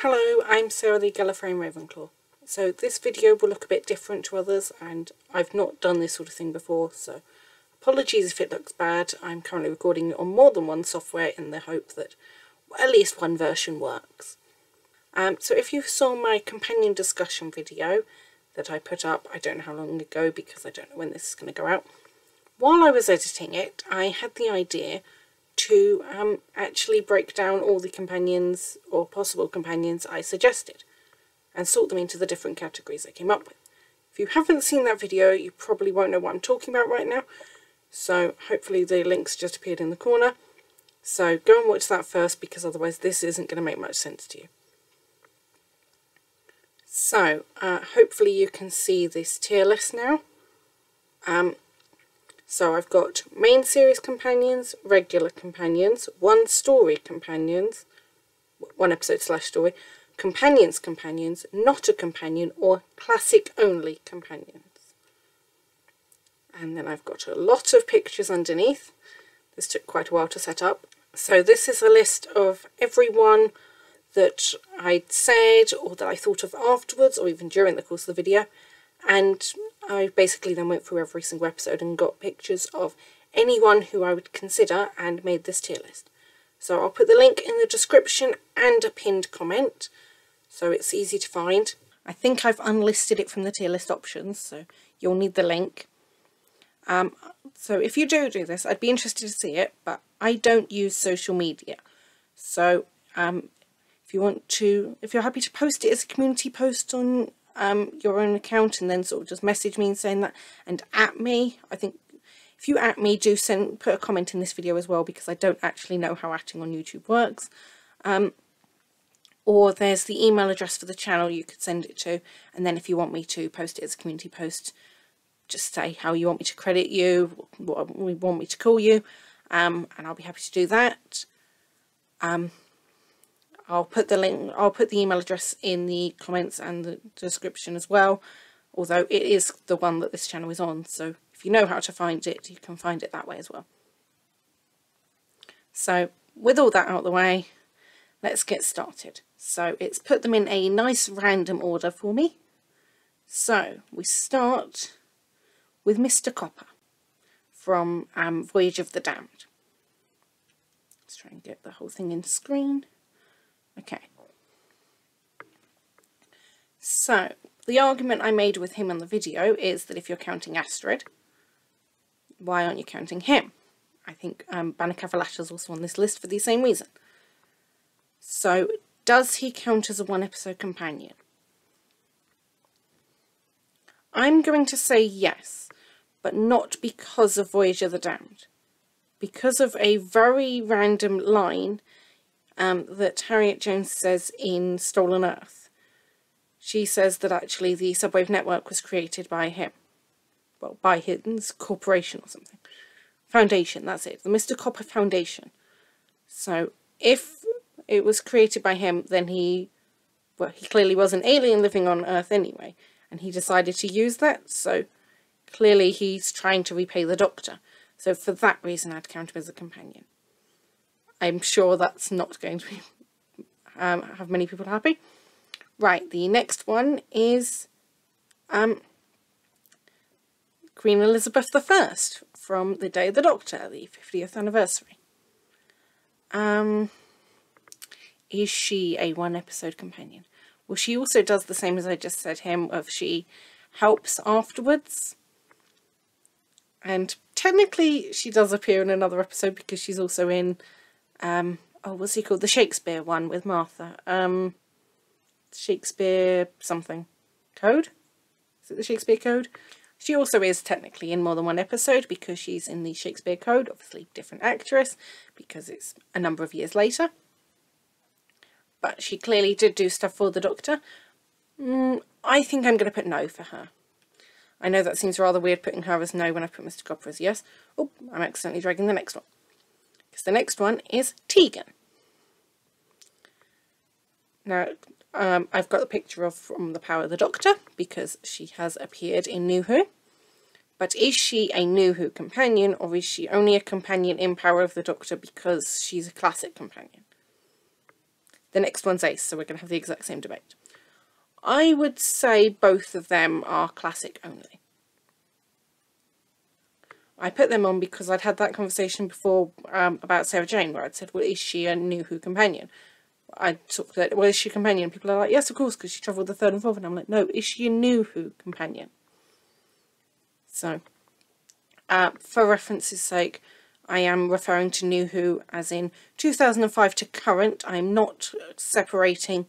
Hello, I'm Sarah the Gallifreyan Ravenclaw. So this video will look a bit different to others, and I've not done this sort of thing before, so apologies if it looks bad. I'm currently recording it on more than one software in the hope that at least one version works. So if you saw my companion discussion video that I put up, I don't know how long ago because I don't know when this is going to go out, while I was editing it, I had the idea to actually break down all the companions or possible companions I suggested and sort them into the different categories I came up with. If you haven't seen that video, you probably won't know what I'm talking about right now, so hopefully the links just appeared in the corner. So go and watch that first, because otherwise this isn't going to make much sense to you. So hopefully you can see this tier list now. So I've got main series companions, regular companions, one story companions, one episode / story, companions, not a companion, or classic only companions. And then I've got a lot of pictures underneath. This took quite a while to set up. So this is a list of everyone that I'd said or that I thought of afterwards or even during the course of the video. And I basically then went through every single episode and got pictures of anyone who I would consider and made this tier list. So I'll put the link in the description and a pinned comment so it's easy to find. I think I've unlisted it from the tier list options, so you'll need the link. So if you do this, I'd be interested to see it, but I don't use social media. So if you're happy to post it as a community post on your own account and then sort of just message me and saying that, and at me, I think if you at me, do put a comment in this video as well, because I don't actually know how atting on YouTube works. Or there's the email address for the channel you could send it to, and then if you want me to post it as a community post, just say how you want me to credit you, what you want me to call you, and I'll be happy to do that. I'll put the link, I'll put the email address in the comments and the description as well, although it is the one that this channel is on, so if you know how to find it, you can find it that way as well. So with all that out of the way, let's get started. So it's put them in a nice random order for me. So we start with Mr. Copper from Voyage of the Damned. Let's try and get the whole thing in screen. Okay, so the argument I made with him on the video is that if you're counting Astrid, why aren't you counting him? I think Banakavalata is also on this list for the same reason. So does he count as a one episode companion? I'm going to say yes, but not because of Voyage of the Damned. Because of a very random line that Harriet Jones says in Stolen Earth. She says that actually the Subwave network was created by him. Well, by his corporation or something. Foundation, that's it. The Mr. Copper Foundation. So if it was created by him, then he clearly was an alien living on Earth anyway. And he decided to use that, so clearly he's trying to repay the Doctor. So for that reason I'd count him as a companion. I'm sure that's not going to be, have many people happy. Right, the next one is Queen Elizabeth I from The Day of the Doctor, the 50th anniversary. Is she a one episode companion? Well, she also does the same as I just said him, of she helps afterwards. And technically she does appear in another episode because she's also in oh, what's he called? The Shakespeare one with Martha. Shakespeare something. Code? Is it the Shakespeare Code? She also is technically in more than one episode because she's in the Shakespeare Code. Obviously different actress because it's a number of years later. But she clearly did do stuff for the Doctor. I think I'm going to put no for her. I know that seems rather weird putting her as no when I put Mr. Copper as yes. Oh, I'm accidentally dragging the next one. Because the next one is Tegan. Now, I've got the picture of from The Power of the Doctor, because she has appeared in NuWho. But is she a NuWho companion, or is she only a companion in Power of the Doctor because she's a classic companion? The next one's Ace, so we're going to have the exact same debate. I would say both of them are classic only. I put them on because I'd had that conversation before about Sarah Jane, where I'd said, well, is she a NuWho companion? I talked about, well, is she a companion? People are like, yes, of course, because she travelled the third and fourth. And I'm like, no, is she a NuWho companion? So, for reference's sake, I am referring to NuWho as in 2005 to current. I'm not separating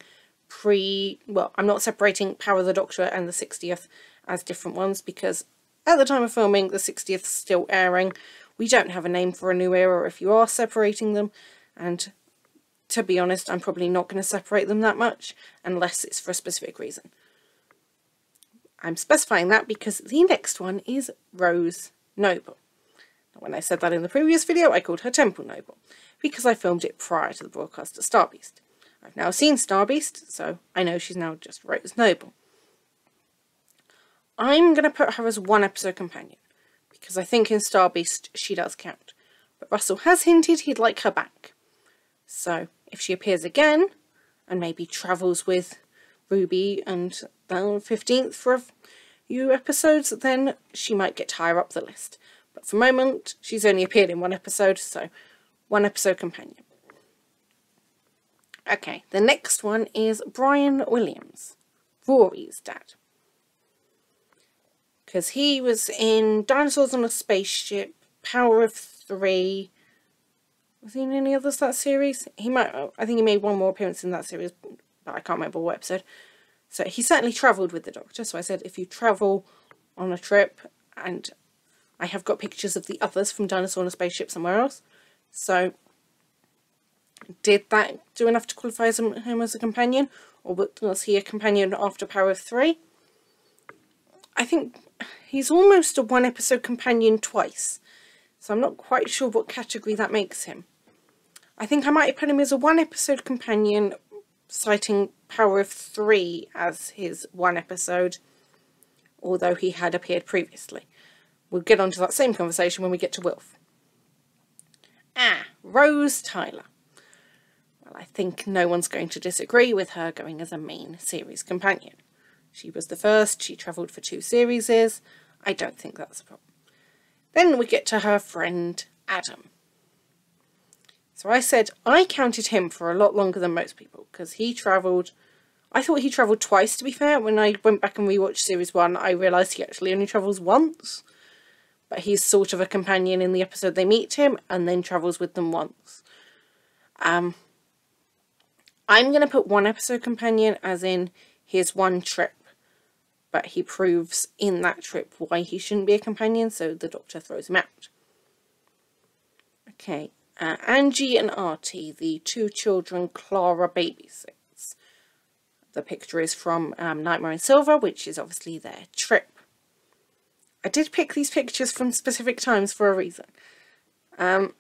I'm not separating Power of the Doctor and the 60th as different ones, because at the time of filming, the 60th is still airing. We don't have a name for a new era if you are separating them, and to be honest, I'm probably not going to separate them that much unless it's for a specific reason. I'm specifying that because the next one is Rose Noble. When I said that in the previous video, I called her Temple Noble, because I filmed it prior to the broadcast of Starbeast. I've now seen Starbeast, so I know she's now just Rose Noble. I'm going to put her as one episode companion, because I think in Starbeast she does count. But Russell has hinted he'd like her back. So if she appears again, and maybe travels with Ruby and the 15th for a few episodes, then she might get higher up the list. But for the moment, she's only appeared in one episode, so one episode companion. Okay, the next one is Brian Williams, Rory's dad. Because he was in Dinosaurs on a Spaceship, Power of Three. Was he in any others that series? I think he made one more appearance in that series, but I can't remember what episode. So he certainly travelled with the Doctor. So I said, if you travel on a trip, and I have got pictures of the others from Dinosaur on a Spaceship somewhere else. So did that do enough to qualify him as a companion? Or was he a companion after Power of Three? I think he's almost a one episode companion twice. So I'm not quite sure what category that makes him. I think I might have put him as a one episode companion, citing Power of Three as his one episode, although he had appeared previously. We'll get onto that same conversation when we get to Wilf. Rose Tyler. Well, I think no one's going to disagree with her going as a main series companion. She was the first, she travelled for 2 series. I don't think that's a problem. Then we get to her friend Adam. So I said I counted him for a lot longer than most people, because he travelled, I thought he travelled twice, to be fair. When I went back and rewatched series 1, I realised he actually only travels once. But he's sort of a companion in the episode they meet him, and then travels with them once. I'm going to put one episode companion as in his one trip, but he proves in that trip why he shouldn't be a companion, so the Doctor throws him out. Okay, Angie and Artie, the 2 children Clara babysits. The picture is from Nightmare in Silver, which is obviously their trip. I did pick these pictures from specific times for a reason. I'm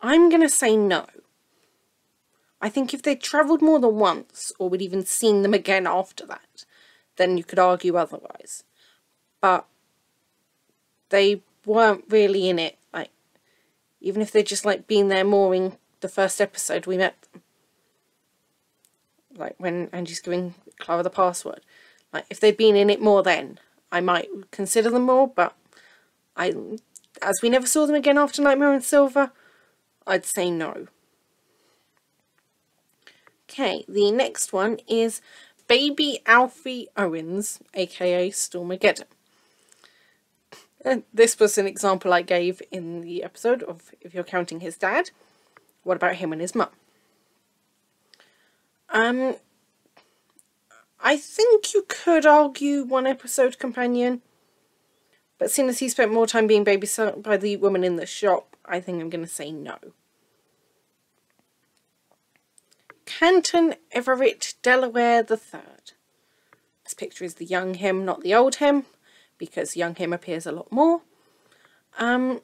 going to say no. I think if they'd travelled more than once, or we'd even seen them again after that, then you could argue otherwise. But they weren't really in it. Like, even if they'd just been there more in the first episode we met them. Like when Angie's giving Clara the password. Like, if they'd been in it more then, I might consider them more, but as we never saw them again after Nightmare in Silver, I'd say no. Okay, the next one is Baby Alfie Owens, aka Stormageddon. This was an example I gave in the episode of if you're counting his dad. What about him and his mum? I think you could argue one episode companion, but seeing as he spent more time being babysat by the woman in the shop, I think I'm going to say no. Canton Everett Delaware III. This picture is the young him, not the old him, because young him appears a lot more. I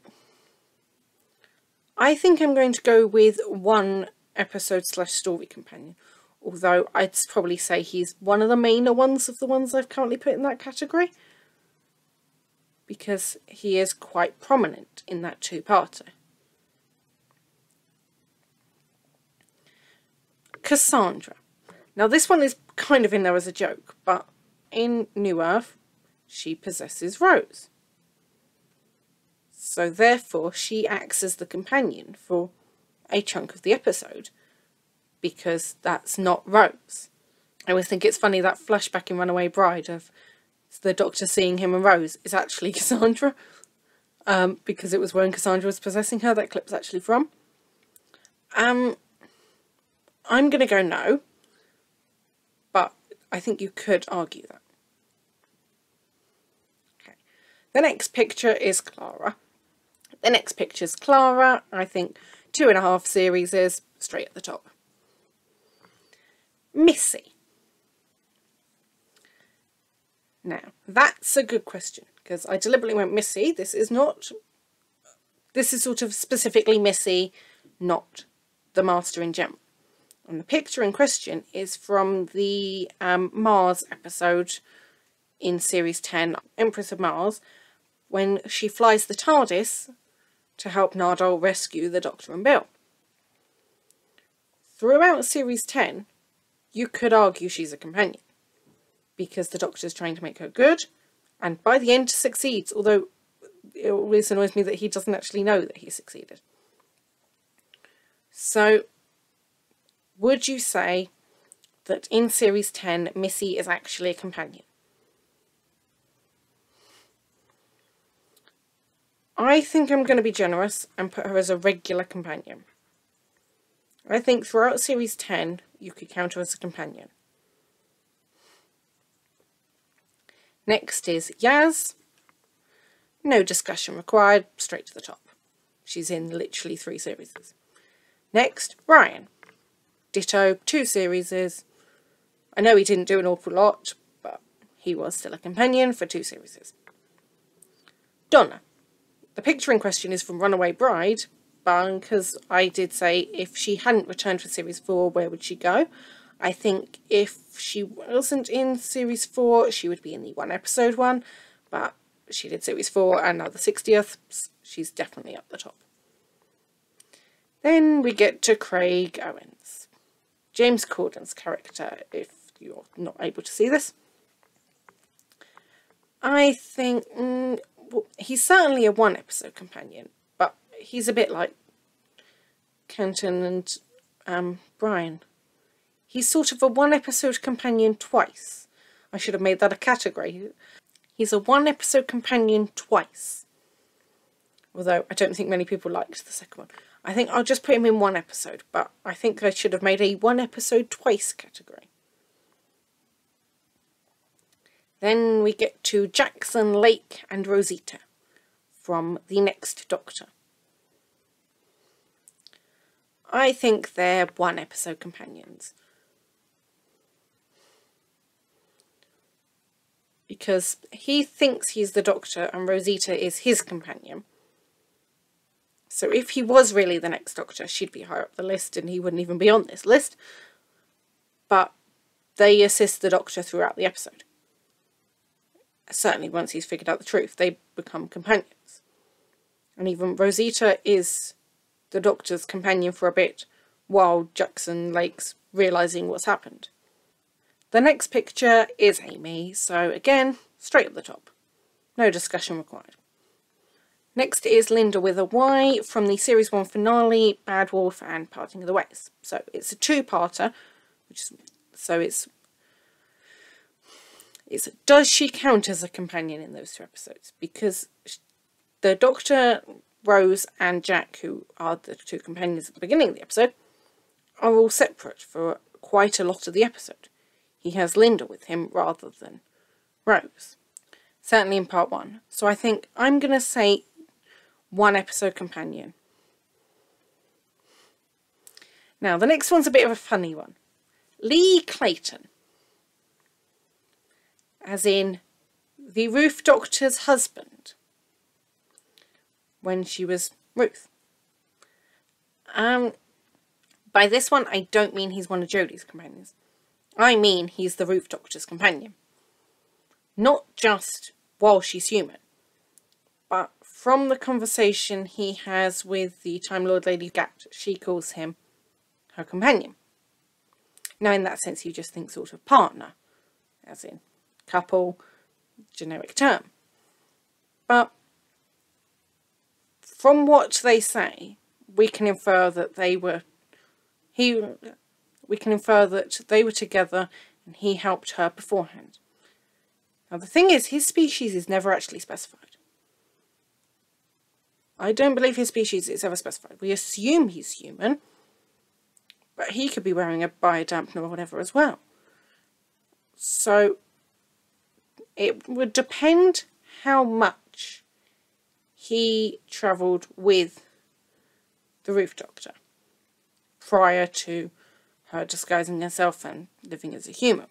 think I'm going to go with one episode / story companion, although I'd probably say he's one of the mainer ones of the ones I've currently put in that category, because he is quite prominent in that 2-parter. Cassandra. Now this one is kind of in there as a joke, but in New Earth, she possesses Rose. So therefore, she acts as the companion for a chunk of the episode, because that's not Rose. I always think it's funny that flashback in Runaway Bride of the Doctor seeing him and Rose is actually Cassandra, because it was when Cassandra was possessing her that clip's actually from. I'm going to go no, but I think you could argue that. Okay. The next picture is Clara. The next picture is Clara. I think 2.5 series is straight at the top. Missy. Now, that's a good question, because I deliberately went Missy. This is sort of specifically Missy, not the Master in general. And the picture in question is from the Mars episode in Series 10, Empress of Mars, when she flies the TARDIS to help Nardole rescue the Doctor and Bill. Throughout Series 10, you could argue she's a companion, because the Doctor's trying to make her good, and by the end succeeds, although it always annoys me that he doesn't actually know that he succeeded. So, would you say that in Series 10, Missy is actually a companion? I think I'm going to be generous and put her as a regular companion. I think throughout Series 10, you could count her as a companion. Next is Yaz. No discussion required, straight to the top. She's in literally 3 series. Next, Brian. Ditto, 2 series. I know he didn't do an awful lot, but he was still a companion for 2 series. Donna. The picture in question is from Runaway Bride, because I did say if she hadn't returned for Series 4, where would she go? I think if she wasn't in Series 4, she would be in the 1 episode one, but she did Series 4 and now the 60th, she's definitely up the top. Then we get to Craig Owens, James Corden's character, if you're not able to see this. I think he's certainly a 1 episode companion, but he's a bit like Kenton and Brian. He's sort of a 1 episode companion twice. I should have made that a category. He's a 1 episode companion twice. Although I don't think many people liked the second one. I think I'll just put him in 1 episode, but I think I should have made a 1 episode twice category. Then we get to Jackson, Lake and Rosita from The Next Doctor. I think they're 1 episode companions. Because he thinks he's the Doctor and Rosita is his companion. So if he was really the Next Doctor, she'd be higher up the list and he wouldn't even be on this list. But they assist the Doctor throughout the episode. Certainly once he's figured out the truth, they become companions. And even Rosita is the Doctor's companion for a bit, while Jackson Lake's realising what's happened. The next picture is Amy, so again, straight at the top. No discussion required. Next is Linda with a Y from the Series 1 finale, Bad Wolf and Parting of the Ways. So it's a 2-parter, does she count as a companion in those 2 episodes? Because the Doctor, Rose and Jack, who are the 2 companions at the beginning of the episode, are all separate for quite a lot of the episode. He has Linda with him rather than Rose. Certainly in part 1. So I think I'm going to say 1 episode companion. Now the next one's a bit of a funny one. Lee Clayton. As in the Ruth Doctor's husband. When she was Ruth. By this one I don't mean he's one of Jodie's companions. I mean he's the Ruth Doctor's companion. Not just while she's human, but from the conversation he has with the Time Lord Lady Gat, she calls him her companion. Now in that sense you just think sort of partner, as in couple, generic term. But from what they say, we can infer that they were together and he helped her beforehand. Now the thing is, his species is never actually specified. I don't believe his species is ever specified. We assume he's human, but he could be wearing a biodampener or whatever as well. So it would depend how much he travelled with the Roof Doctor prior to her disguising herself and living as a human.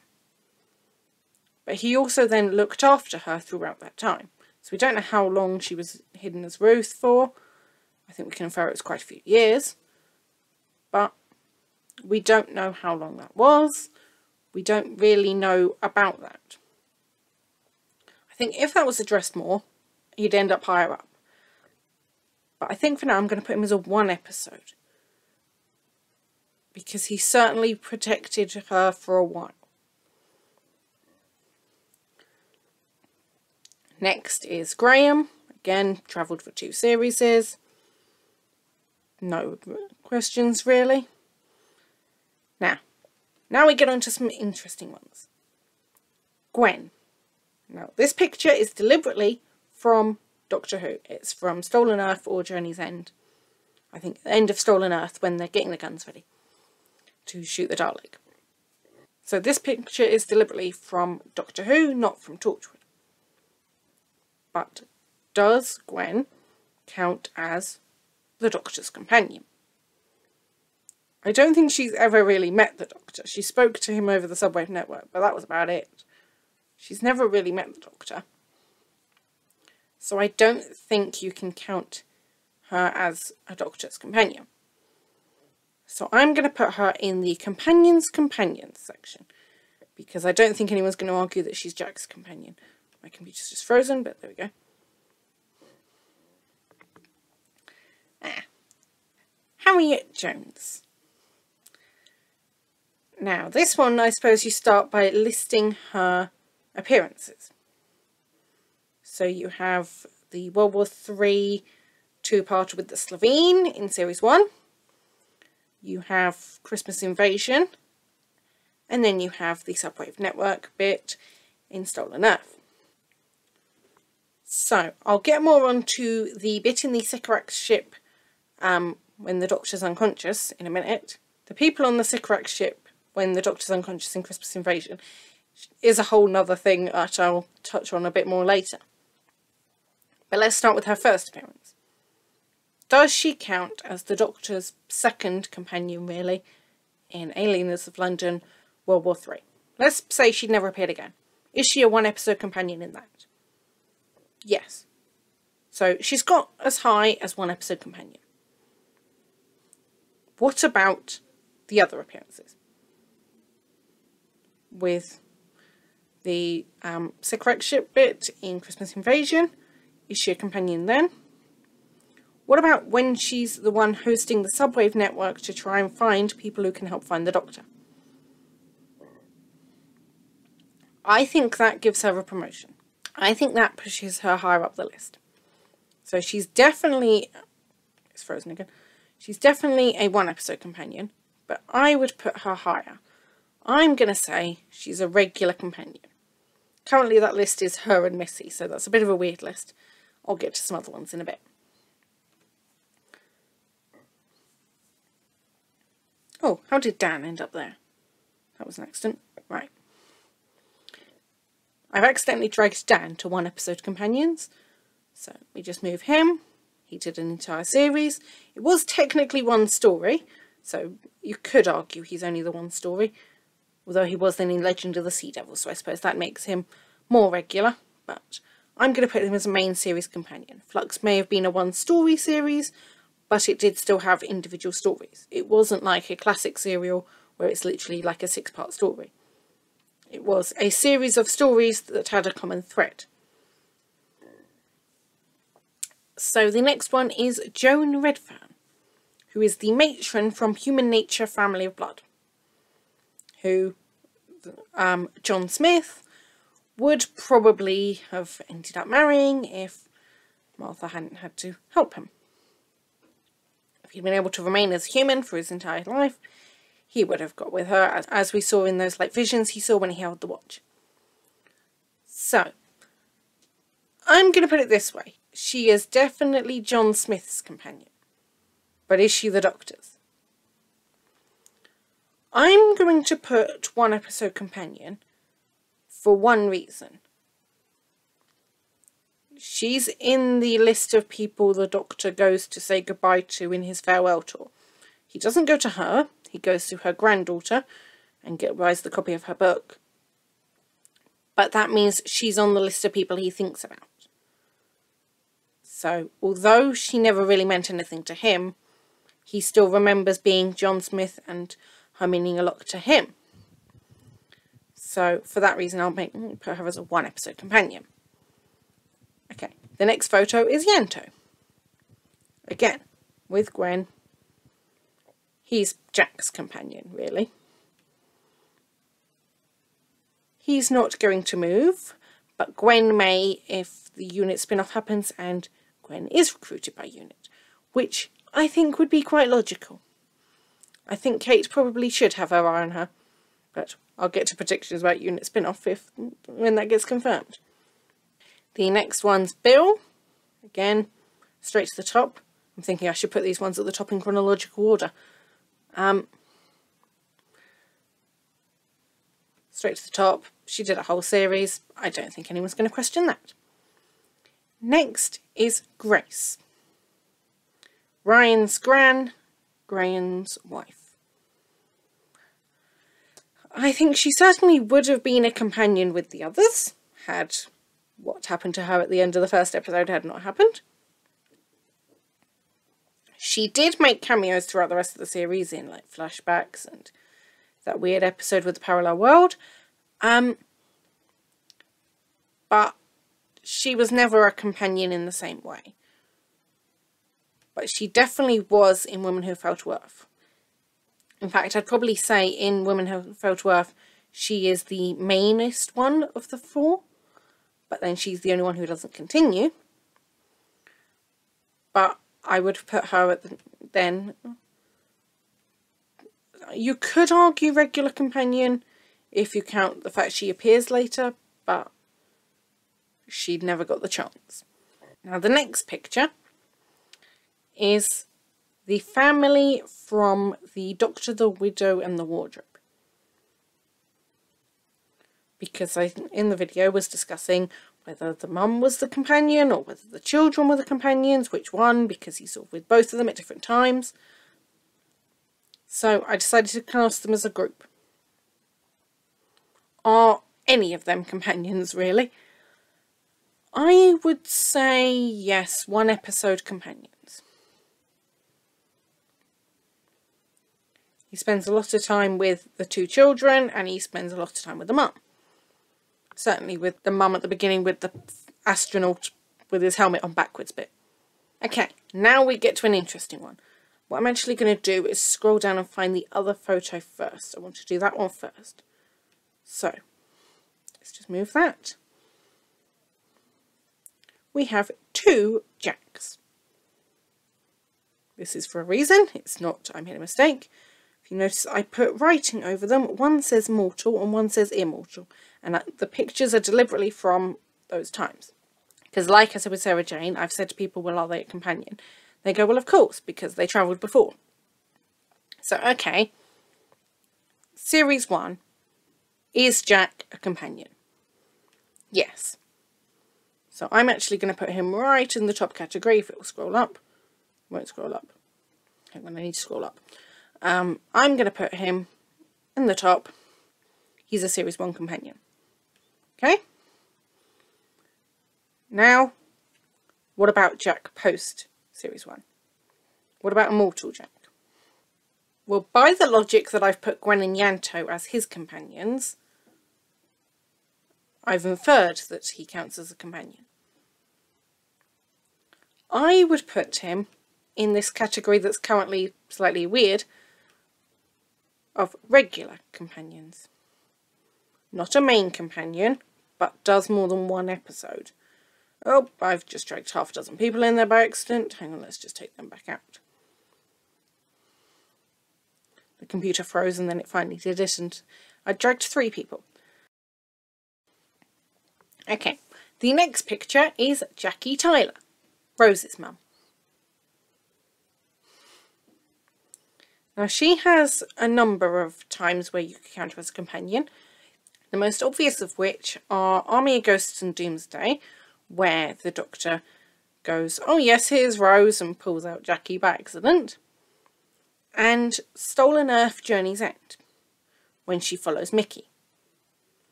But he also then looked after her throughout that time. So we don't know how long she was hidden as Ruth for. I think we can infer it was quite a few years. But we don't know how long that was. We don't really know about that. I think if that was addressed more, he'd end up higher up. But I think for now I'm going to put him as a 1 episode. Because he certainly protected her for a while. Next is Graham. Again, travelled for 2 series. No questions really. Now we get on to some interesting ones. Gwen. Now this picture is deliberately from Doctor Who. It's from Stolen Earth or Journey's End. I think the end of Stolen Earth, when they're getting the guns ready to shoot the Dalek. So this picture is deliberately from Doctor Who, not from Torchwood. But does Gwen count as the Doctor's companion? I don't think she's ever really met the Doctor. She spoke to him over the subwave network, but that was about it. She's never really met the Doctor. So I don't think you can count her as a Doctor's companion. So I'm going to put her in the companions section, because I don't think anyone's going to argue that she's Jack's companion. My computer's just frozen, but there we go. Harriet Jones. Now, this one, I suppose you start by listing her appearances. So you have the World War III 2-parter with the Slovene in Series 1. You have Christmas Invasion. And then you have the Subwave Network bit in Stolen Earth. So, I'll get more onto the bit in the Sycorax ship when the Doctor's unconscious in a minute. The people on the Sycorax ship when the Doctor's unconscious in Christmas Invasion is a whole nother thing that I'll touch on a bit more later. But let's start with her first appearance. Does she count as the Doctor's second companion, really, in Alieners of London, World War III? Let's say she'd never appeared again. Is she a 1-episode companion in that? Yes. So she's got as high as 1-episode companion. What about the other appearances? With the Sycorax ship bit in Christmas Invasion, is she a companion then? What about when she's the one hosting the Subwave Network to try and find people who can help find the Doctor? I think that gives her a promotion. I think that pushes her higher up the list. So she's definitely... It's frozen again. She's definitely a 1-episode companion, but I would put her higher. I'm going to say she's a regular companion. Currently that list is her and Missy, so that's a bit of a weird list. I'll get to some other ones in a bit. Oh, how did Dan end up there? That was an accident. Right. I've accidentally dragged Dan to 1-episode companions. So we just move him. He did an entire series. It was technically 1 story, so you could argue he's only the 1 story. Although he was then in Legend of the Sea Devil, so I suppose that makes him more regular. But I'm going to put him as a main series companion. Flux may have been a 1-story series, but it did still have individual stories. It wasn't like a classic serial where it's literally like a 6-part story. It was a series of stories that had a common thread. So the next one is Joan Redfern, who is the matron from Human Nature Family of Blood, who John Smith would probably have ended up marrying if Martha hadn't had to help him. If he'd been able to remain as a human for his entire life, he would have got with her, as we saw in those visions he saw when he held the watch. So, I'm going to put it this way. She is definitely John Smith's companion. But is she the Doctor's? I'm going to put one episode companion for one reason. She's in the list of people the Doctor goes to say goodbye to in his farewell tour. He doesn't go to her, he goes to her granddaughter and buys the copy of her book. But that means she's on the list of people he thinks about. So, although she never really meant anything to him, he still remembers being John Smith and her meaning a lot to him. So, for that reason, I'll put her as a one episode companion. Okay, the next photo is Yanto. Again, with Gwen. He's Jack's companion, really. He's not going to move, but Gwen may if the unit spin-off happens and Gwen is recruited by unit, which I think would be quite logical. I think Kate probably should have her eye on her, but I'll get to predictions about unit spin-off when that gets confirmed. The next one's Bill. Again, straight to the top. I'm thinking I should put these ones at the top in chronological order. Straight to the top. She did a whole series. I don't think anyone's going to question that. Next is Grace. Ryan's Graham's wife. I think she certainly would have been a companion with the others, had what happened to her at the end of the first episode had not happened. She did make cameos throughout the rest of the series in flashbacks and that weird episode with the parallel world. But she was never a companion in the same way. But she definitely was in Women Who Fell to Earth. In fact, I'd probably say in Women Who Fell to Earth, she is the mainest one of the four. But then she's the only one who doesn't continue. But I would put her at then. You could argue regular companion if you count the fact she appears later, but she'd never got the chance. Now the next picture is the family from the Doctor, the Widow and the Wardrobe. Because I, in the video, was discussing whether the mum was the companion or whether the children were the companions, which one, because he saw with both of them at different times. So I decided to class them as a group. Are any of them companions, really? I would say yes, one episode companions. He spends a lot of time with the two children and he spends a lot of time with the mum. Certainly with the mum at the beginning with the astronaut with his helmet on backwards bit. Okay, now we get to an interesting one. What I'm actually going to do is scroll down and find the other photo first. I want to do that one first. So, let's just move that. We have two Jacks. This is for a reason. It's not, I made a mistake. If you notice, I put writing over them. One says mortal and one says immortal. And the pictures are deliberately from those times. Because like I said with Sarah Jane, I've said to people, well, are they a companion? They go, well, of course, because they travelled before. So, okay. Series 1. Is Jack a companion? Yes. So I'm actually going to put him right in the top category. If it will scroll up. It won't scroll up. Hang on, I need to scroll up. I'm going to put him in the top. He's a Series 1 companion. Okay? Now, what about Jack post Series 1? What about Immortal Jack? Well, by the logic that I've put Gwen and Yanto as his companions, I've inferred that he counts as a companion. I would put him in this category that's currently slightly weird. of regular companions. Not a main companion, but does more than one episode. Oh, I've just dragged half a dozen people in there by accident. Hang on, let's just take them back out. The computer froze and then it finally did it, and I dragged 3 people. Okay, the next picture is Jackie Tyler, Rose's mum. Now she has a number of times where you can count her as a companion, the most obvious of which are Army of Ghosts and Doomsday, where the Doctor goes, oh yes, here's Rose, and pulls out Jackie by accident, and Stolen Earth Journey's End, when she follows Mickey.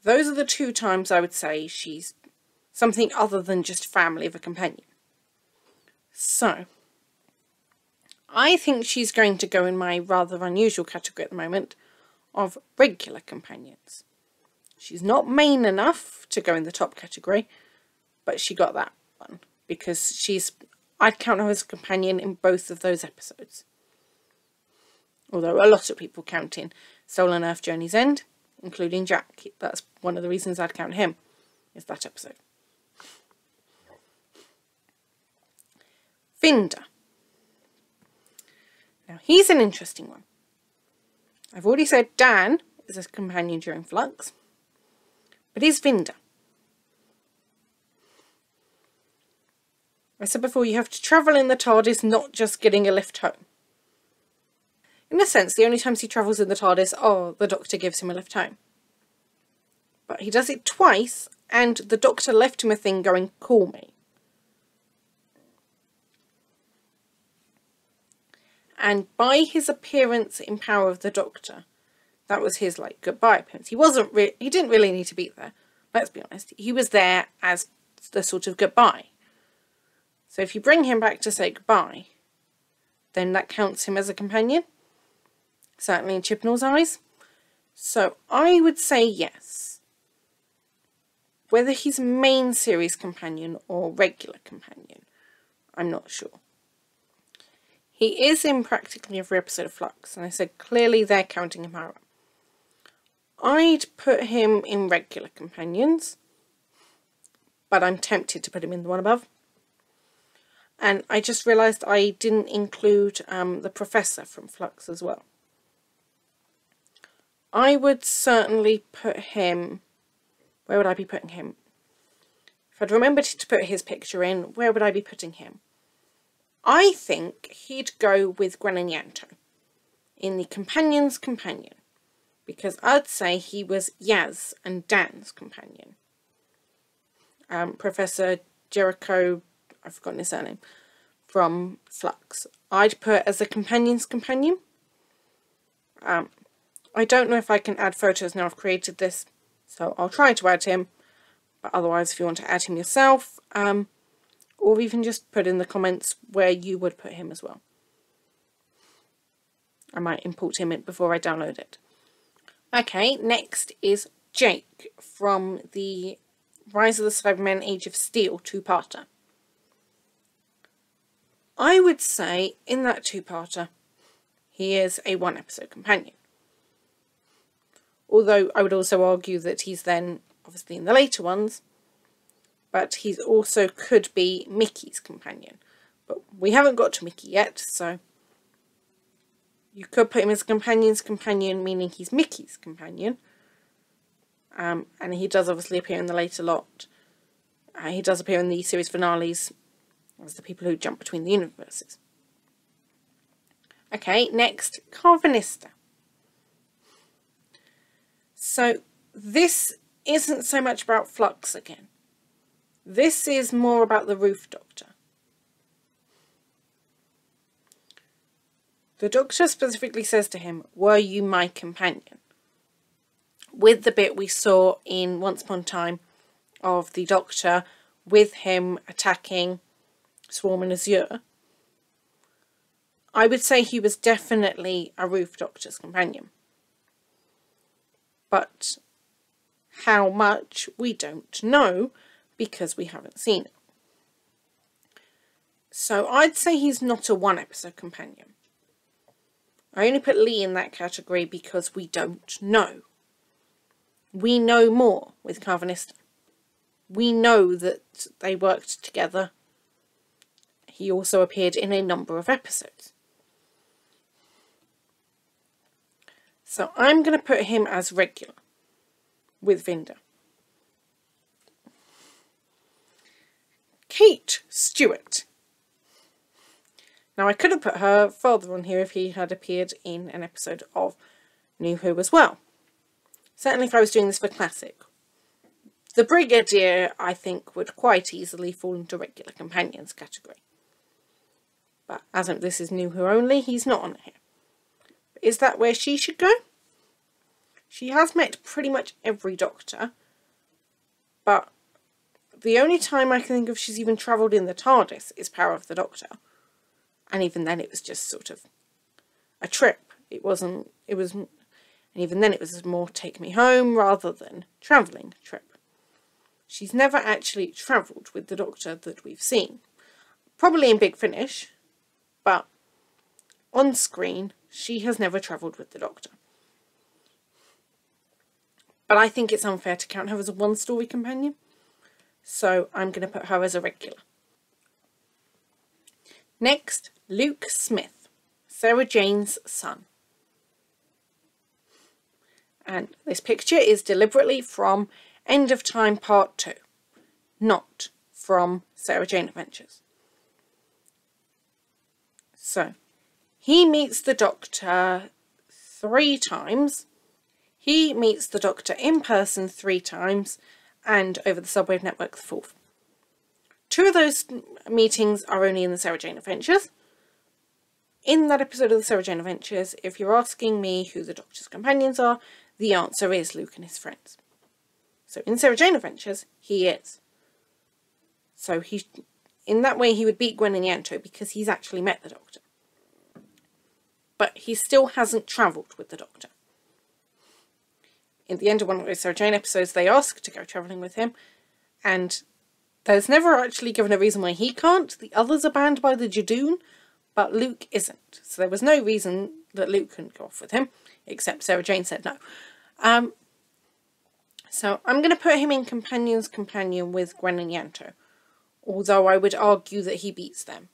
Those are the 2 times I would say she's something other than just family of a companion. So, I think she's going to go in my rather unusual category at the moment of regular companions. She's not main enough to go in the top category, but she got that one because I'd count her as a companion in both of those episodes. Although a lot of people count in Stolen Earth Journey's End, including Jack. That's one of the reasons I'd count him, is that episode. Vinder. Now he's an interesting one. I've already said Dan is a companion during Flux, but is Vinder. I said before, you have to travel in the TARDIS, not just getting a lift home. In a sense, the only times he travels in the TARDIS are the Doctor gives him a lift home. But he does it twice, and the Doctor left him a thing going, call me. And by his appearance in Power of the Doctor, that was his, like, goodbye appearance. He didn't really need to be there, let's be honest. He was there as the sort of goodbye. So if you bring him back to say goodbye, then that counts him as a companion. Certainly in Chibnall's eyes. So I would say yes. Whether he's main series companion or regular companion, I'm not sure. He is in practically every episode of Flux, and I said clearly they're counting him higher up. I'd put him in regular companions, but I'm tempted to put him in the one above. And I just realised I didn't include the Professor from Flux as well. I would certainly put him... Where would I be putting him? If I'd remembered to put his picture in, where would I be putting him? I think he'd go with Graninianto in the Companion's Companion, because I'd say he was Yaz and Dan's companion. Professor Jericho, I've forgotten his surname, from Flux, I'd put as a Companion's Companion. I don't know if I can add photos now I've created this, so I'll try to add him, but otherwise if you want to add him yourself, or even just put in the comments where you would put him as well. I might import him in before I download it. Okay, next is Jake from the Rise of the Cybermen Age of Steel 2-parter. I would say in that 2-parter he is a 1-episode companion. Although I would also argue that he's then obviously in the later ones, but he's also could be Mickey's companion. But we haven't got to Mickey yet, so you could put him as a companion's companion, meaning he's Mickey's companion. And he does obviously appear in the later lot. He does appear in the series finales as the people who jump between the universes. Okay, next, Carvanista. So this isn't so much about Flux again. This is more about the Roof Doctor. The Doctor specifically says to him, were you my companion? With the bit we saw in Once Upon a Time of the Doctor with him attacking Swarm and Azure, I would say he was definitely a Roof Doctor's companion. But how much we don't know because we haven't seen it. So I'd say he's not a 1-episode companion. I only put Lee in that category because we don't know. We know more with Carvanista. We know that they worked together. He also appeared in a number of episodes. So I'm going to put him as regular with Vinda. Kate Stewart. Now I could have put her father on here if he had appeared in an episode of NuWho as well. Certainly if I was doing this for classic. The Brigadier, I think, would quite easily fall into regular companions category. But as this is NuWho only, he's not on here. Is that where she should go? She has met pretty much every Doctor, but the only time I can think of she's even travelled in the TARDIS is Power of the Doctor. And even then it was just sort of a trip. And even then it was more take me home rather than travelling trip. She's never actually travelled with the Doctor that we've seen. Probably in Big Finish, but on screen she has never travelled with the Doctor. But I think it's unfair to count her as a one-story companion, so I'm going to put her as a regular. Next, Luke Smith, Sarah Jane's son. And this picture is deliberately from End of Time Part 2, not from Sarah Jane Adventures. So, he meets the Doctor 3 times. He meets the Doctor in person 3 times, and over the Subwave Network the 4th. 2 of those meetings are only in the Sarah Jane Adventures. In that episode of the Sarah Jane Adventures, if you're asking me who the Doctor's companions are, the answer is Luke and his friends. So in Sarah Jane Adventures, he is. So in that way he would beat Gwen and Yanto because he's actually met the Doctor. But he still hasn't travelled with the Doctor. In the end of one of those Sarah Jane episodes, they ask to go travelling with him, and there's never actually given a reason why he can't. The others are banned by the Jadoon, but Luke isn't. So there was no reason that Luke couldn't go off with him, except Sarah Jane said no. So I'm going to put him in Companion's Companion with Gwen and Yanto, although I would argue that he beats them.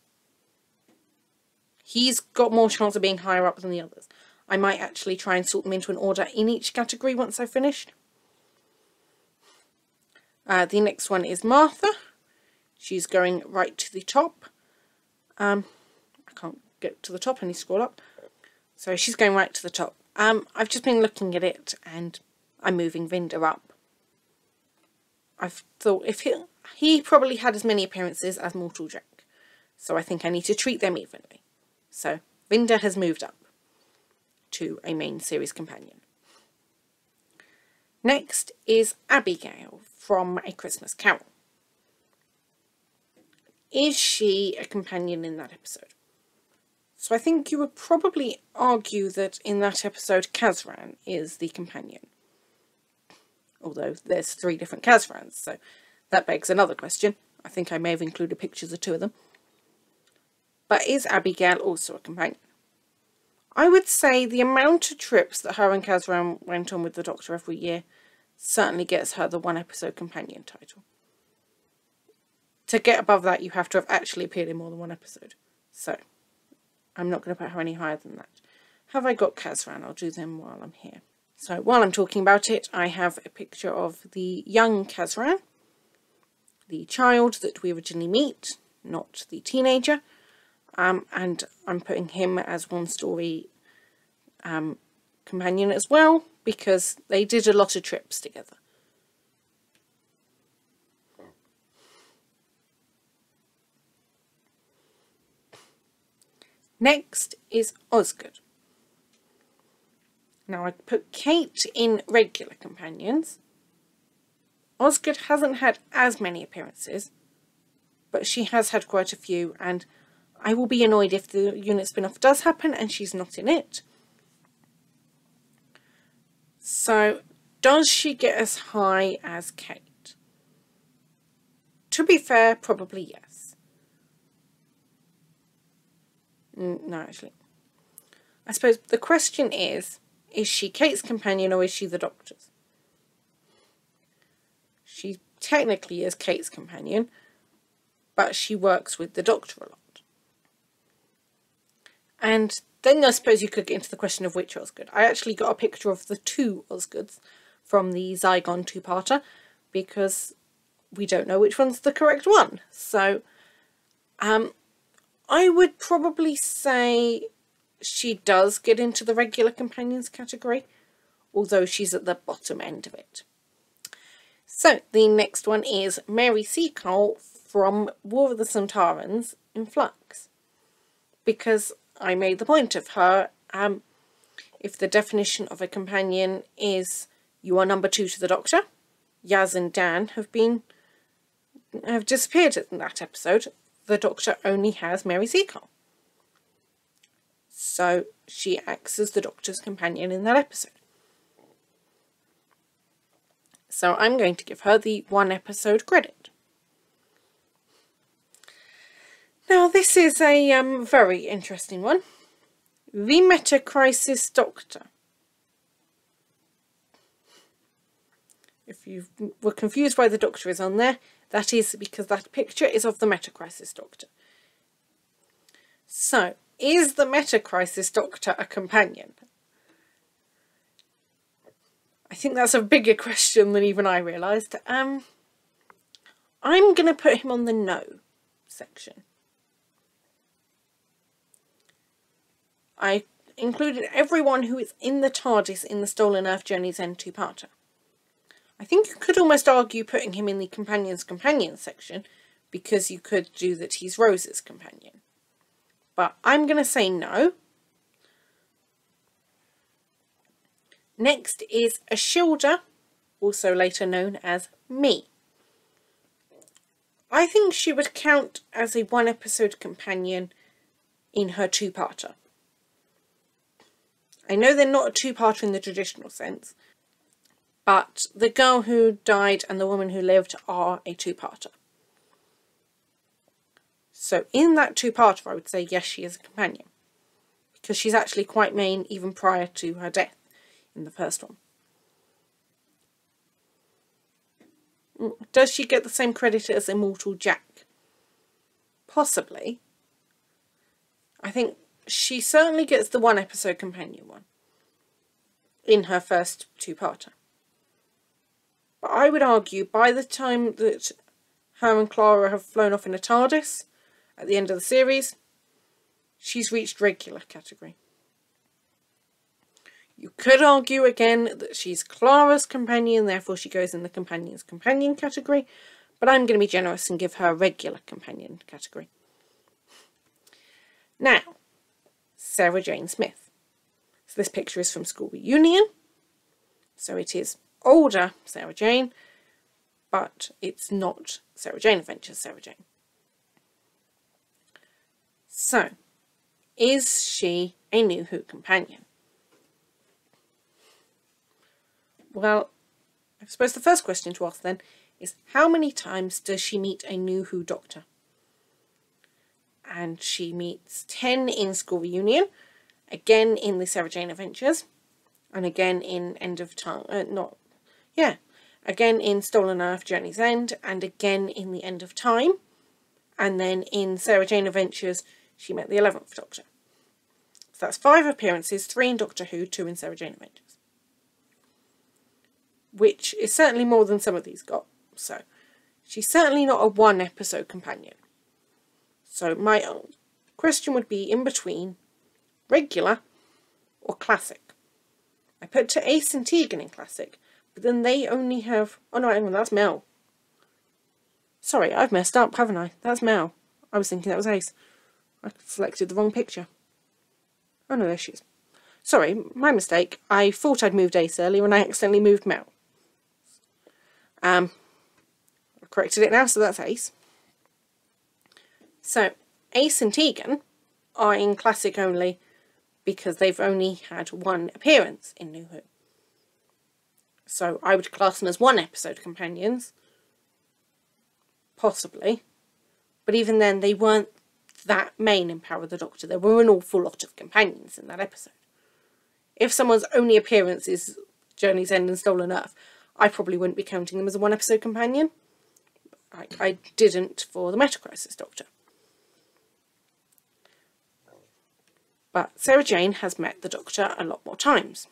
He's got more chance of being higher up than the others. I might actually try and sort them into an order in each category once I've finished. The next one is Martha. She's going right to the top. I can't get to the top, I need to scroll up. So she's going right to the top. I've just been looking at it and I'm moving Vinda up. I've thought if he probably had as many appearances as Mortal Jack. So I think I need to treat them evenly. So Vinda has moved up to a main series companion. Next is Abigail from A Christmas Carol. Is she a companion in that episode? So I think you would probably argue that in that episode Kazran is the companion. Although there's 3 different Kazrans, so that begs another question. I think I may have included pictures of 2 of them. But is Abigail also a companion? I would say the amount of trips that her and Kazran went on with the Doctor every year certainly gets her the 1 episode companion title. To get above that, you have to have actually appeared in more than 1 episode. So, I'm not going to put her any higher than that. Have I got Kazran? I'll do them while I'm here. So, while I'm talking about it, I have a picture of the young Kazran, the child that we originally meet, not the teenager. And I'm putting him as 1 story companion as well, because they did a lot of trips together. Next is Osgood. Now I put Kate in regular companions. Osgood hasn't had as many appearances, but she has had quite a few, and I will be annoyed if the unit spin-off does happen and she's not in it. So, does she get as high as Kate? To be fair, probably yes. No, actually. I suppose the question is she Kate's companion or is she the Doctor's? She technically is Kate's companion, but she works with the Doctor a lot. And then I suppose you could get into the question of which Osgood. I actually got a picture of the 2 Osgoods from the Zygon 2-parter, because we don't know which one's the correct one. So I would probably say she does get into the regular companions category, although she's at the bottom end of it. So the next one is Mary Seacole from War of the Sontarans in Flux, because I made the point of her, if the definition of a companion is you are number 2 to the Doctor, Yaz and Dan have disappeared in that episode. The Doctor only has Mary Seacole. So she acts as the Doctor's companion in that episode. So I'm going to give her the 1 episode credit. Now this is a very interesting one. The Meta Crisis Doctor. If you were confused why the Doctor is on there, that is because that picture is of the Meta Crisis Doctor. So, is the Meta Crisis Doctor a companion? I think that's a bigger question than even I realised. I'm going to put him on the no section. I included everyone who is in the TARDIS in the Stolen Earth Journey's End 2-parter. I think you could almost argue putting him in the Companions section, because you could do that he's Rose's companion. But I'm going to say no. Next is Ashilda, also later known as Me. I think she would count as a 1 episode companion in her 2-parter. I know they're not a 2-parter in the traditional sense, but The Girl Who Died and The Woman Who Lived are a 2-parter. So in that 2-parter I would say yes, she is a companion, because she's actually quite main even prior to her death in the first one. Does she get the same credit as Immortal Jack? Possibly. I think she certainly gets the 1 episode companion one in her first 2-parter. But I would argue by the time that her and Clara have flown off in a TARDIS at the end of the series, she's reached regular category. You could argue again that she's Clara's companion, therefore she goes in the Companion's companion category, but I'm going to be generous and give her a regular companion category. Now, Sarah Jane Smith. So this picture is from School Reunion. So it is older Sarah Jane, but it's not Sarah Jane Adventures Sarah Jane. So, is she a NuWho companion? Well, I suppose the first question to ask then is, how many times does she meet a NuWho Doctor? And she meets 10 in School Reunion, again in the Sarah Jane Adventures, and again in End of Time, again in Stolen Earth Journey's End, and again in the End of Time, and then in Sarah Jane Adventures she met the 11th Doctor. So that's 5 appearances, 3 in Doctor Who, 2 in Sarah Jane Adventures. Which is certainly more than some of these got. So, she's certainly not a 1 episode companion. So my question would be in between regular or classic. I put to Ace and Tegan in classic, but then they only have... Oh no, hang on, that's Mel. Sorry, I've messed up, haven't I? That's Mel. I was thinking that was Ace. I selected the wrong picture. Oh no, there she is. Sorry, my mistake. I thought I'd moved Ace earlier and I accidentally moved Mel. I've corrected it now, so that's Ace. So, Ace and Tegan are in classic only because they've only had 1 appearance in NuWho. So, I would class them as 1 episode companions. Possibly. But even then, they weren't that main in Power of the Doctor. There were an awful lot of companions in that episode. If someone's only appearance is Journey's End and Stolen Earth, I probably wouldn't be counting them as a one-episode companion. I didn't for the Metacrisis Doctor. But Sarah Jane has met the Doctor a lot more times.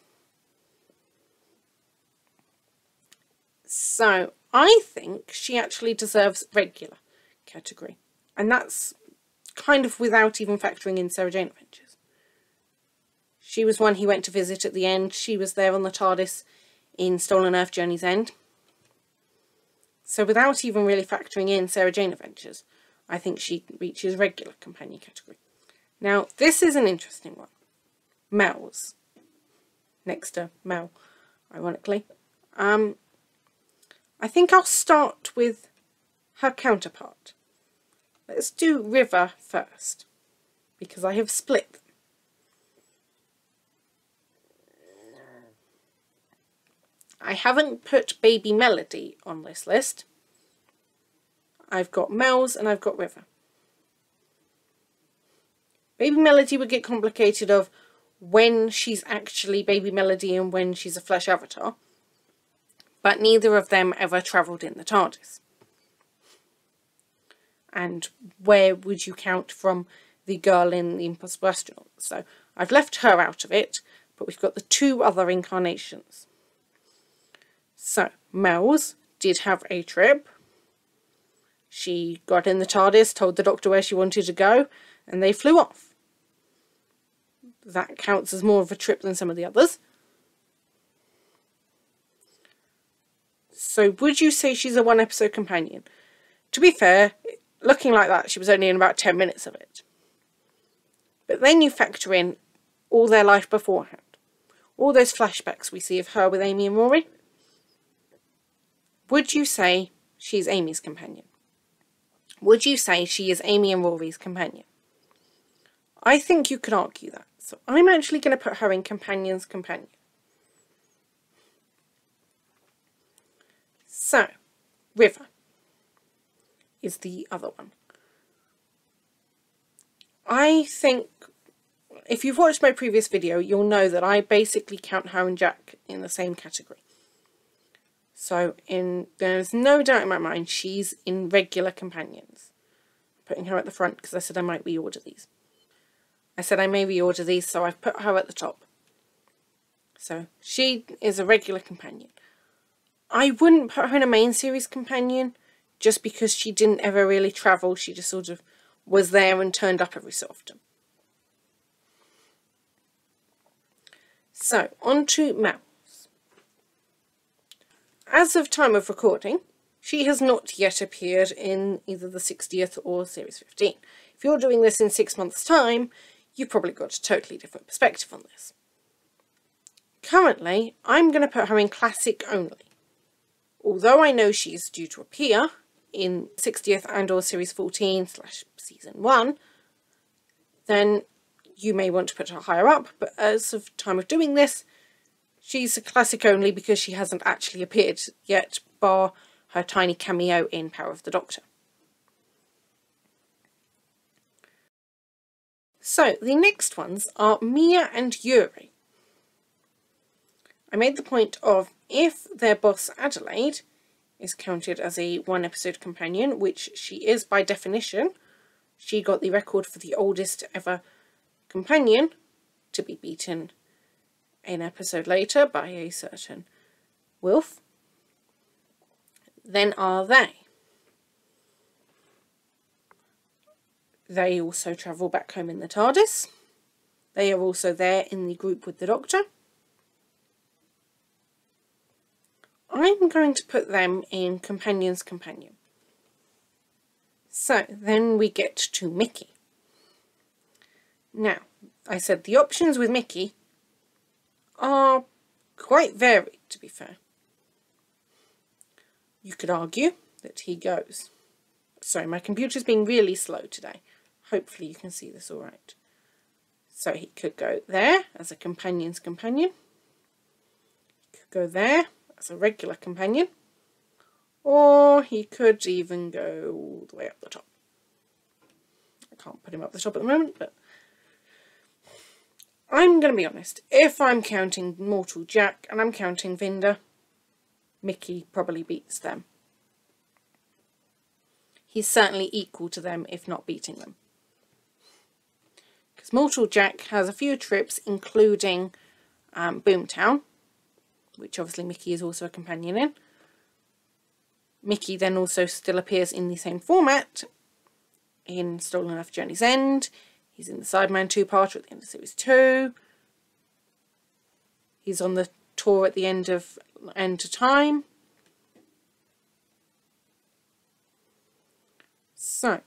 So I think she actually deserves regular category. And that's kind of without even factoring in Sarah Jane Adventures. She was one he went to visit at the end. She was there on the TARDIS in Stolen Earth Journey's End. So without even really factoring in Sarah Jane Adventures, I think she reaches regular companion category. Now, this is an interesting one. Mel's. Next to Mel, ironically. I think I'll start with her counterpart. Let's do River first, because I have split them. I haven't put Baby Melody on this list. I've got Mel's and I've got River. Baby Melody would get complicated of when she's actually Baby Melody and when she's a flesh avatar. But neither of them ever travelled in the TARDIS. And where would you count from the girl in The Impossible Astronaut? So I've left her out of it, but we've got the two other incarnations. So Mel's did have a trip. She got in the TARDIS, told the Doctor where she wanted to go, and they flew off. That counts as more of a trip than some of the others. So would you say she's a one-episode companion? To be fair, looking like that, she was only in about 10 minutes of it. But then you factor in all their life beforehand. All those flashbacks we see of her with Amy and Rory. Would you say she's Amy's companion? Would you say she is Amy and Rory's companion? I think you could argue that. So I'm actually going to put her in Companion's Companion. So, River is the other one. I think, if you've watched my previous video, you'll know that I basically count her and Jack in the same category. So, there's no doubt in my mind she's in regular companions. I'm putting her at the front because I said I might reorder these. I said I may reorder these, so I've put her at the top. So, she is a regular companion. I wouldn't put her in a main series companion, just because she didn't ever really travel. She just sort of was there and turned up every so often. So, on to Mel's. As of time of recording, she has not yet appeared in either the 60th or Series 15. If you're doing this in 6 months' time, you've probably got a totally different perspective on this. Currently, I'm going to put her in Classic only. Although I know she's due to appear in 60th and or Series 14 / Season 1, then you may want to put her higher up, but as of time of doing this, she's a Classic only because she hasn't actually appeared yet, bar her tiny cameo in Power of the Doctor. So, the next ones are Mia and Yuri. I made the point of, if their boss Adelaide is counted as a one-episode companion, which she is by definition, she got the record for the oldest ever companion to be beaten an episode later by a certain Wilf, then are they? They also travel back home in the TARDIS. They are also there in the group with the Doctor. I'm going to put them in Companion's Companion. So, then we get to Mickey. Now, I said the options with Mickey are quite varied, to be fair. You could argue that he goes... Sorry, my computer's being really slow today. Hopefully you can see this all right. So he could go there as a Companion's Companion. He could go there as a regular companion. Or he could even go all the way up the top. I can't put him up the top at the moment, but I'm going to be honest. If I'm counting Mortal Jack and I'm counting Vinder, Mickey probably beats them. He's certainly equal to them, if not beating them. Because Mortal Jack has a few trips, including Boomtown, which obviously Mickey is also a companion in. Mickey then also still appears in the same format in Stolen After Journey's End. He's in the Sideman 2-parter at the end of Series 2. He's on the tour at the end of End to Time. So,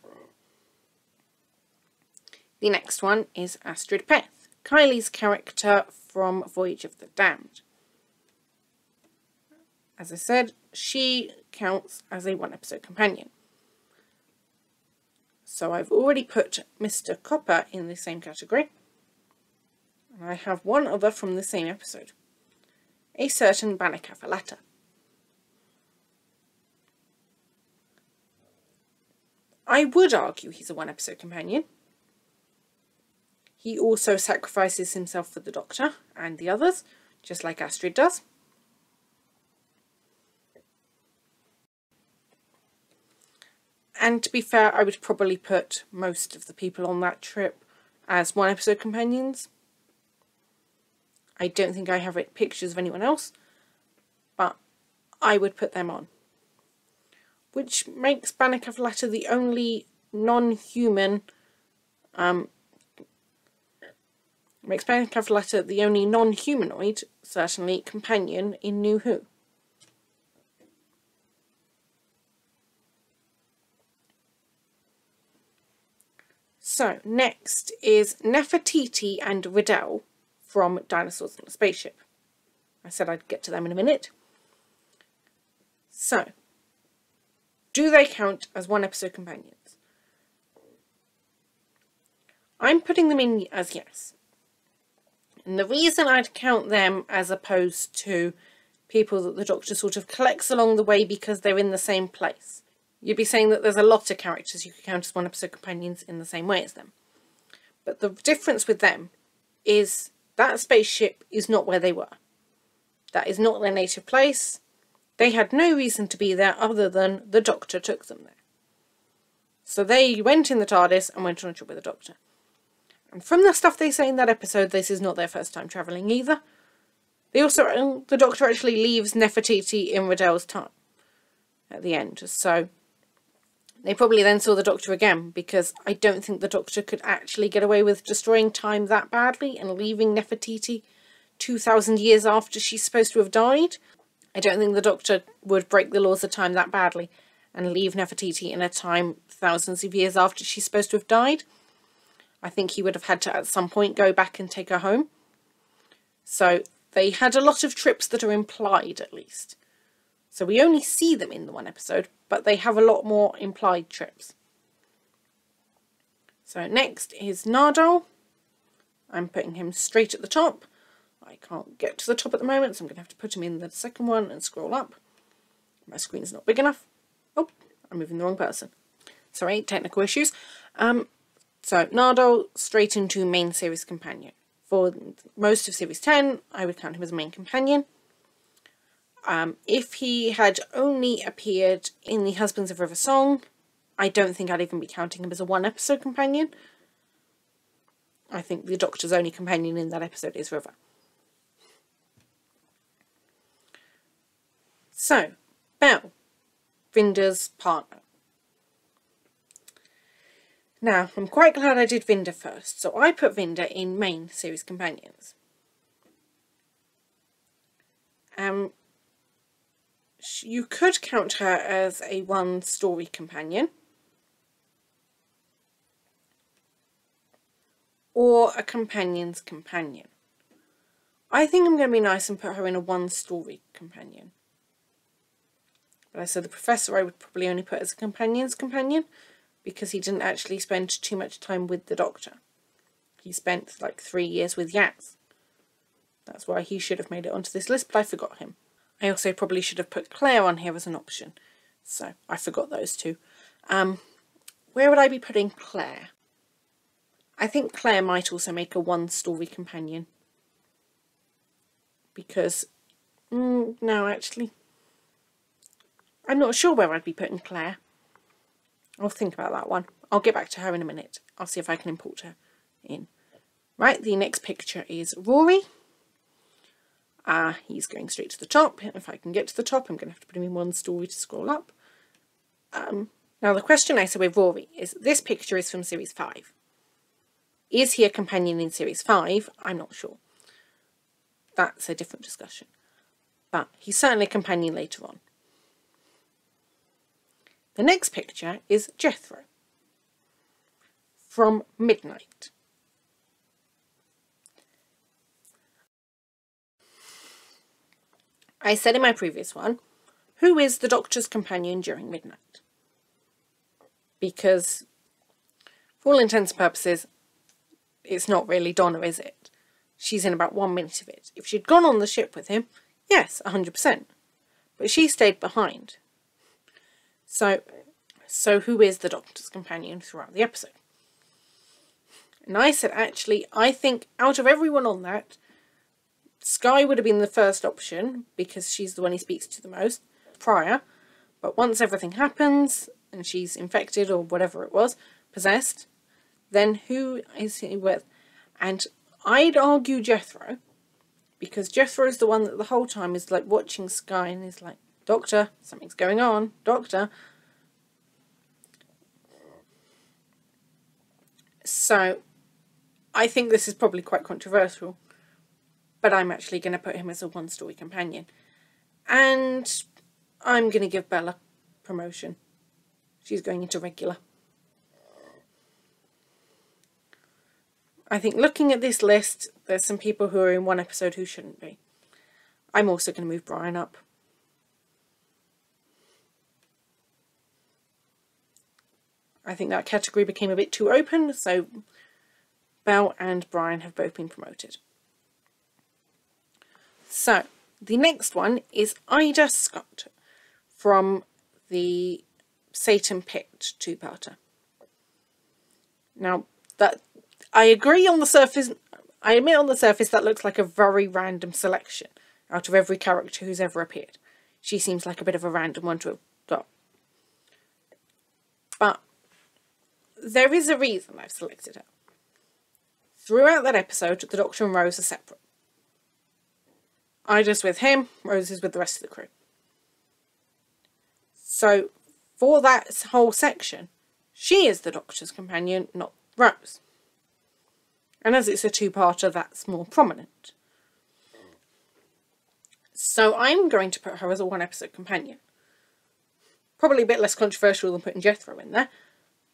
the next one is Astrid Peth, Kylie's character from Voyage of the Damned. As I said, she counts as a 1-episode companion. So I've already put Mr. Copper in the same category. And I have one other from the same episode. A certain Banakafa. I would argue he's a 1-episode companion. He also sacrifices himself for the Doctor and the others, just like Astrid does. And to be fair, I would probably put most of the people on that trip as 1-episode companions. I don't think I have pictures of anyone else, but I would put them on. Which makes Banakafa the only non-human, the only non-humanoid, certainly, companion in NuWho. So, next is Nefertiti and Riddell from Dinosaurs on a Spaceship. I said I'd get to them in a minute. So, do they count as 1-episode companions? I'm putting them in as yes. And the reason I'd count them as opposed to people that the Doctor sort of collects along the way because they're in the same place. You'd be saying that there's a lot of characters you could count as 1-episode companions in the same way as them. But the difference with them is that spaceship is not where they were. That is not their native place. They had no reason to be there other than the Doctor took them there. So they went in the TARDIS and went on a trip with the Doctor. And from the stuff they say in that episode, this is not their first time travelling either. The Doctor actually leaves Nefertiti in Riddell's time at the end. So they probably then saw the Doctor again, because I don't think the Doctor could actually get away with destroying time that badly and leaving Nefertiti 2,000 years after she's supposed to have died. I don't think the Doctor would break the laws of time that badly and leave Nefertiti in a time thousands of years after she's supposed to have died. I think he would have had to at some point go back and take her home. So they had a lot of trips that are implied, at least. So we only see them in the 1 episode, but they have a lot more implied trips. So next is Nardole. I'm putting him straight at the top. I can't get to the top at the moment, so I'm going to have to put him in the second one and scroll up. My screen's not big enough. Oh, I'm moving the wrong person. Sorry, technical issues. So Nardole, straight into main series companion. For most of series 10, I would count him as a main companion. If he had only appeared in the Husbands of River Song, I don't think I'd even be counting him as a 1-episode companion. I think the Doctor's only companion in that episode is River. So, Belle, Vinder's partner. Now, I'm quite glad I did Vinder first, so I put Vinder in main series companions. You could count her as a 1-story companion, or a companion's companion. I think I'm going to be nice and put her in a 1-story companion. But I said the Professor I would probably only put as a companion's companion, because he didn't actually spend too much time with the Doctor. He spent like 3 years with Yaz. That's why he should have made it onto this list, but I forgot him. I also probably should have put Claire on here as an option. So I forgot those two. Where would I be putting Claire? I think Claire might also make a one-story companion. Because, no, actually, I'm not sure where I'd be putting Claire. I'll think about that one. I'll get back to her in a minute. I'll see if I can import her in. Right, the next picture is Rory. He's going straight to the top. If I can get to the top, I'm going to have to put him in one story to scroll up. Now, the question I said with Rory is, this picture is from Series 5. Is he a companion in Series 5? I'm not sure. That's a different discussion. But he's certainly a companion later on. The next picture is Jethro from Midnight. I said in my previous one, who is the Doctor's companion during Midnight? Because, for all intents and purposes, it's not really Donna, is it? She's in about 1 minute of it. If she'd gone on the ship with him, yes, 100%. But she stayed behind. So who is the Doctor's companion throughout the episode? And I said, actually, I think out of everyone on that, Skye would have been the first option, because she's the one he speaks to the most prior. But once everything happens, and she's infected or whatever it was, possessed, then who is he with? And I'd argue Jethro, because Jethro is the one that the whole time is like watching Skye and is like, Doctor, something's going on, Doctor. So I think this is probably quite controversial, but I'm actually going to put him as a one-story companion. And I'm going to give Bella promotion. She's going into regular. I think looking at this list, there's some people who are in one episode who shouldn't be. I'm also going to move Brian up. I think that category became a bit too open, so Belle and Brian have both been promoted. So, the next one is Ida Scott from the Satan Pit two-parter. Now, that I agree on the surface, I admit on the surface that looks like a very random selection out of every character who's ever appeared. She seems like a bit of a random one to have got. But there is a reason I've selected her. Throughout that episode, the Doctor and Rose are separate. Ida's with him, Rose is with the rest of the crew. So, for that whole section, she is the Doctor's companion, not Rose. And as it's a two-parter, that's more prominent. So I'm going to put her as a one-episode companion. Probably a bit less controversial than putting Jethro in there,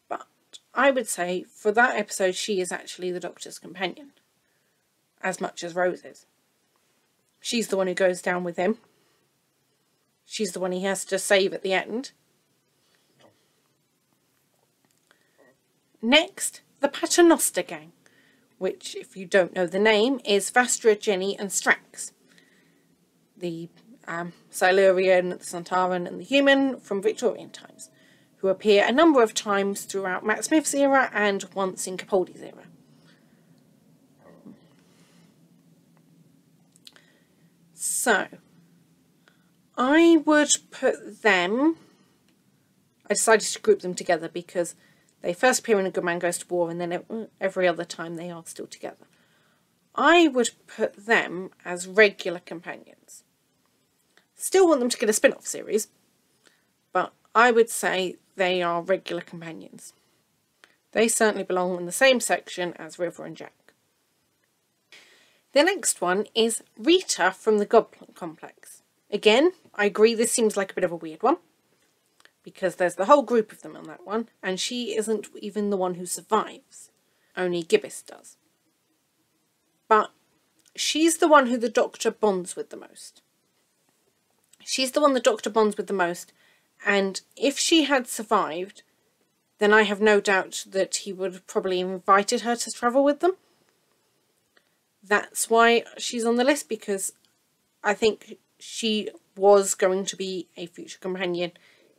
but I would say for that episode she is actually the Doctor's companion, as much as Rose is. She's the one who goes down with him. She's the one he has to save at the end. Next, the Paternoster Gang, which, if you don't know the name, is Vastra, Jenny and Strax. The Silurian, the Sontaran and the Human from Victorian times, who appear a number of times throughout Matt Smith's era and once in Capaldi's era. So, I would put them, I decided to group them together because they first appear in A Good Man Goes to War and then every other time they are still together. I would put them as regular companions. Still want them to get a spin-off series, but I would say they are regular companions. They certainly belong in the same section as River and Jack. The next one is Rita from the Goblin Complex. Again, I agree this seems like a bit of a weird one, because there's the whole group of them on that one, and she isn't even the one who survives. Only Gibbous does. But she's the one who the Doctor bonds with the most. She's the one the Doctor bonds with the most, and if she had survived, then I have no doubt that he would have probably invited her to travel with them. That's why she's on the list, because I think she was going to be a future companion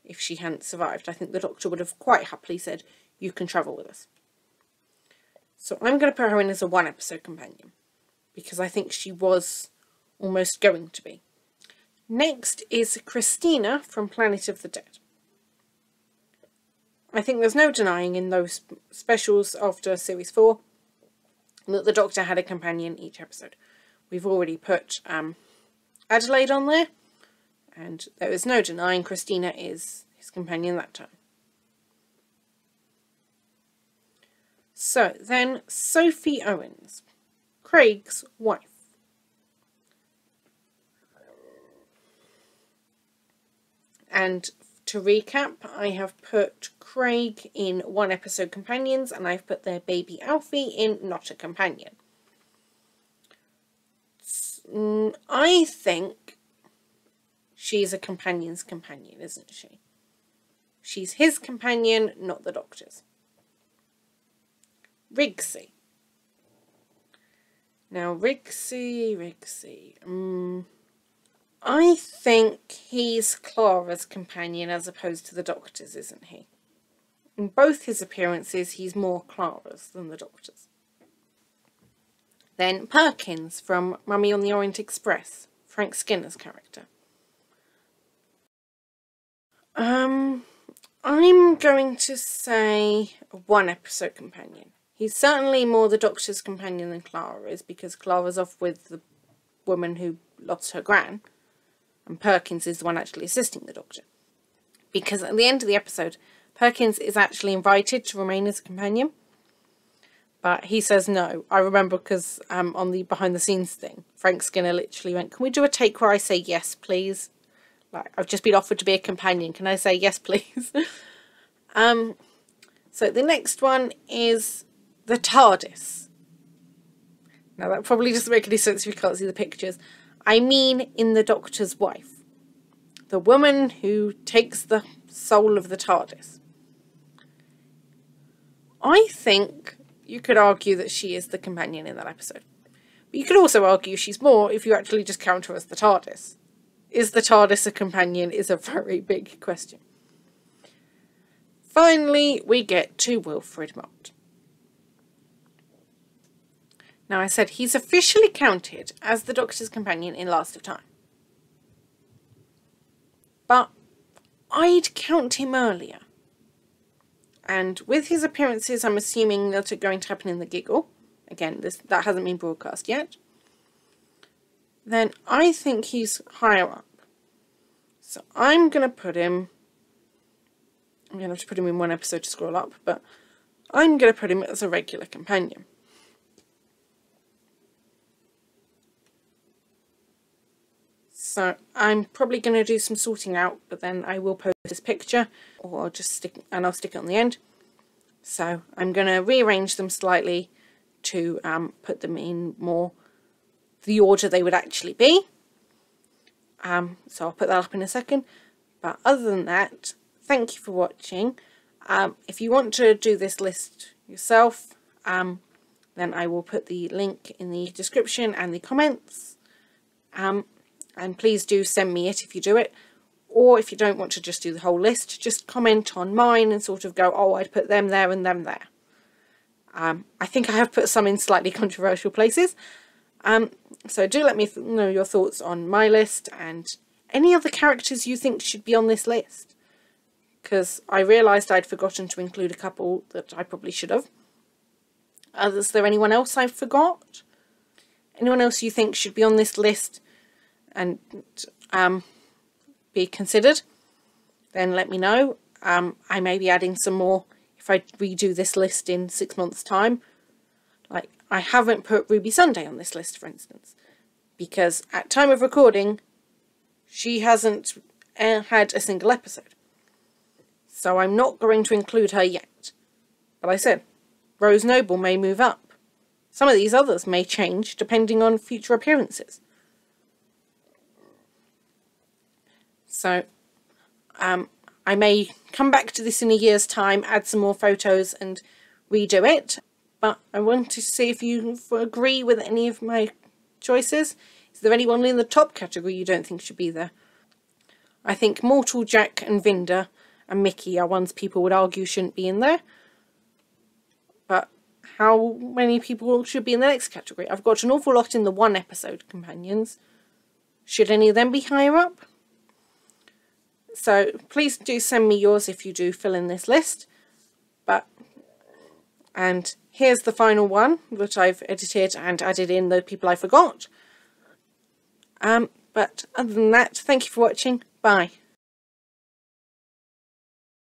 if she hadn't survived. I think the Doctor would have quite happily said, you can travel with us. So I'm going to put her in as a 1-episode companion, because I think she was almost going to be. Next is Christina from Planet of the Dead. I think there's no denying in those specials after Series 4 that the Doctor had a companion each episode. We've already put Adelaide on there, and there is no denying Christina is his companion that time. So then Sophie Owens, Craig's wife. And to recap, I have put Craig in 1-episode companions, and I've put their baby Alfie in not a companion. I think she's a companion's companion, isn't she? She's his companion, not the Doctor's. Rigsy. Now, Rigsy. I think he's Clara's companion as opposed to the Doctor's, isn't he? In both his appearances, he's more Clara's than the Doctor's. Then Perkins from Mummy on the Orient Express, Frank Skinner's character. I'm going to say a 1-episode companion. He's certainly more the Doctor's companion than Clara is, because Clara's off with the woman who lost her gran, and Perkins is the one actually assisting the Doctor. Because at the end of the episode, Perkins is actually invited to remain as a companion, but he says no. I remember because on the behind the scenes thing, Frank Skinner literally went, "Can we do a take where I say yes, please? Like, I've just been offered to be a companion. Can I say yes, please?" So the next one is the TARDIS. Now that probably doesn't make any sense if you can't see the pictures. I mean in the Doctor's wife. The woman who takes the soul of the TARDIS. I think you could argue that she is the companion in that episode. But you could also argue she's more if you actually just count her as the TARDIS. Is the TARDIS a companion is a very big question. Finally, we get to Wilfred Mott. Now, I said he's officially counted as the Doctor's companion in Last of Time. But I'd count him earlier. And with his appearances, I'm assuming that are going to happen in the Giggle. Again, that hasn't been broadcast yet. Then I think he's higher up. So I'm going to put him... I'm going to have to put him in 1 episode to scroll up, but I'm going to put him as a regular companion. So I'm probably going to do some sorting out, but then I will post this picture, or I'll stick it on the end. So I'm going to rearrange them slightly to put them in more the order they would actually be. So I'll put that up in a second. But other than that, thank you for watching. If you want to do this list yourself, then I will put the link in the description and the comments. And please do send me it if you do it. Or if you don't want to just do the whole list, just comment on mine and sort of go, oh, I'd put them there and them there. I think I have put some in slightly controversial places. So do let me know your thoughts on my list and any other characters you think should be on this list. Because I realised I'd forgotten to include a couple that I probably should have. Is there anyone else I forgot? Anyone else you think should be on this list and be considered? Then let me know. I may be adding some more if I redo this list in 6 months' time. Like, I haven't put Ruby Sunday on this list, for instance, because at time of recording, she hasn't had a single episode. So I'm not going to include her yet. But I said, Rose Noble may move up. Some of these others may change depending on future appearances. So, I may come back to this in a year's time, add some more photos and redo it. But I want to see if you agree with any of my choices. Is there anyone in the top category you don't think should be there? I think Mortal, Jack and Vinda and Mickey are ones people would argue shouldn't be in there. But how many people should be in the next category. I've got an awful lot in the 1 episode companions. Should any of them be higher up? So please do send me yours if you do fill in this list. And here's the final one that I've edited and added in the people I forgot. But other than that, thank you for watching. Bye.